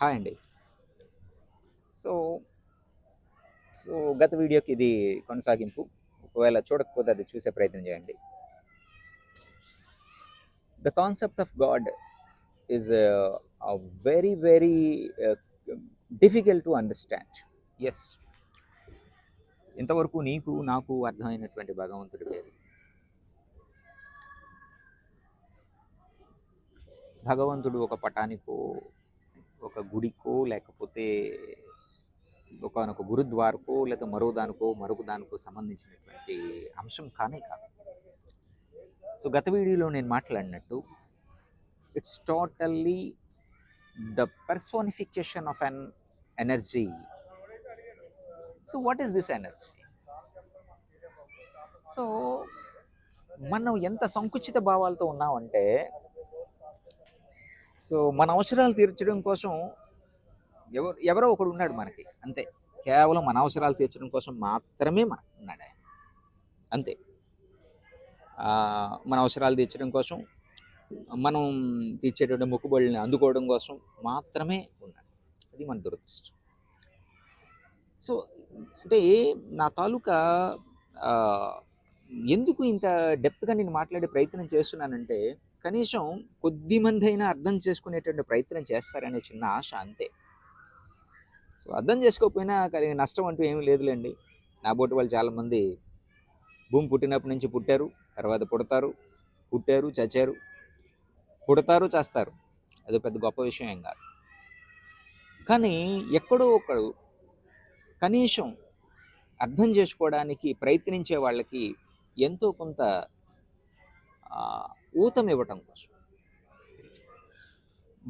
Hi అండి. So, so గత వీడియోకి ఇది కొనసాగింపు. ఒకవేళ చూడకపోతే అది చూసే ప్రయత్నం చేయండి. The concept of God is very very difficult to understand. Yes, ఇంతవరకు నీకు నాకు అర్థమైనటువంటి భగవంతుడి పేరు భగవంతుడు ఒక పటానికో, ఒక గుడికో, లేకపోతే ఒకనొక గురుద్వారకో, లేదా మరొక దానికో సంబంధించినటువంటి అంశం కానే కాదు. సో గత వీడియోలో నేను మాట్లాడినట్టు it's totally the personification of an energy. So what is this energy? So మనం ఎంత సంకుచిత భావాలతో ఉన్నామంటే, సో మన అవసరాలు తీర్చడం కోసం ఎవరో ఒకడు ఉన్నాడు మనకి, అంతే. కేవలం మన అవసరాలు తీర్చడం కోసం మాత్రమే మనకు ఉన్నాడు ఆయన, అంతే. మన అవసరాలు తీర్చడం కోసం, మనం తీర్చేటువంటి మొక్కుబడుల్ని అందుకోవడం కోసం మాత్రమే ఉన్నాడు. అది మన దురదృష్టం. సో అంటే నా తాలూకా ఎందుకు ఇంత డెప్త్గా నేను మాట్లాడే ప్రయత్నం చేస్తున్నానంటే, కనీసం కొద్ది మంది అయినా అర్థం చేసుకునేటువంటి ప్రయత్నం చేస్తారనే చిన్న ఆశ, అంతే. సో అర్థం చేసుకోకపోయినా కానీ నష్టం అంటూ ఏమీ లేదులేండి. నా బోటి వాళ్ళు చాలామంది భూమి పుట్టినప్పటి నుంచి పుట్టారు, తర్వాత పుడతారు, పుట్టారు, చచ్చారు, పుడతారు, చేస్తారు. అది పెద్ద గొప్ప విషయం ఏం కాదు. కానీ ఎక్కడో ఒకడు కనీసం అర్థం చేసుకోవడానికి ప్రయత్నించే వాళ్ళకి ఎంతో కొంత ఊతం ఇవ్వటం కోసం,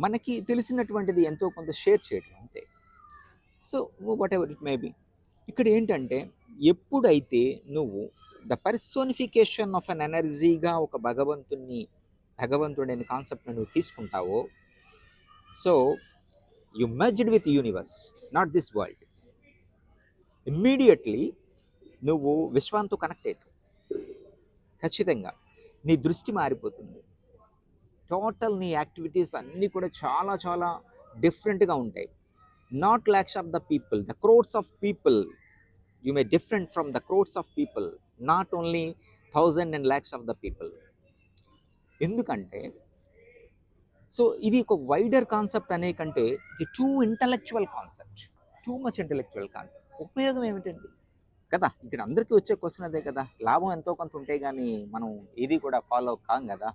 మనకి తెలిసినటువంటిది ఎంతో కొంత షేర్ చేయటం, అంతే. So what ever it may be, ఇక్కడ ఏంటంటే, ఎప్పుడైతే నువ్వు ద పర్సోనిఫికేషన్ ఆఫ్ అన్ ఎనర్జీగా ఒక భగవంతుడని కాన్సెప్ట్ని నువ్వు తీసుకుంటావో, so you merged with universe, not this world. Immediately నువ్వు విశ్వంతో కనెక్ట్ అవుతావు. ఖచ్చితంగా నీ దృష్టి మారిపోతుంది. టోటల్ నీ యాక్టివిటీస్ అన్నీ కూడా చాలా చాలా డిఫరెంట్గా ఉంటాయి. Not lakhs of the people, the crores of people. You may different from the crores of people, not only thousand and lakhs of the people. ఎందుకంటే, సో ఇది ఒక వైడర్ కాన్సెప్ట్ అనే కంటే ఇది two intellectual concept, too much intellectual concept. ఉపయోగం ఏమిటండి కదా? ఇక్కడ అందరికీ వచ్చే క్వశ్చన్ అదే కదా. లాభం ఎంతో కొంత ఉంటే కానీ మనం ఏది కూడా ఫాలో కాం కదా.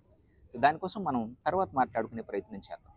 సో దానికోసం మనం తర్వాత మాట్లాడుకునే ప్రయత్నం చేద్దాం.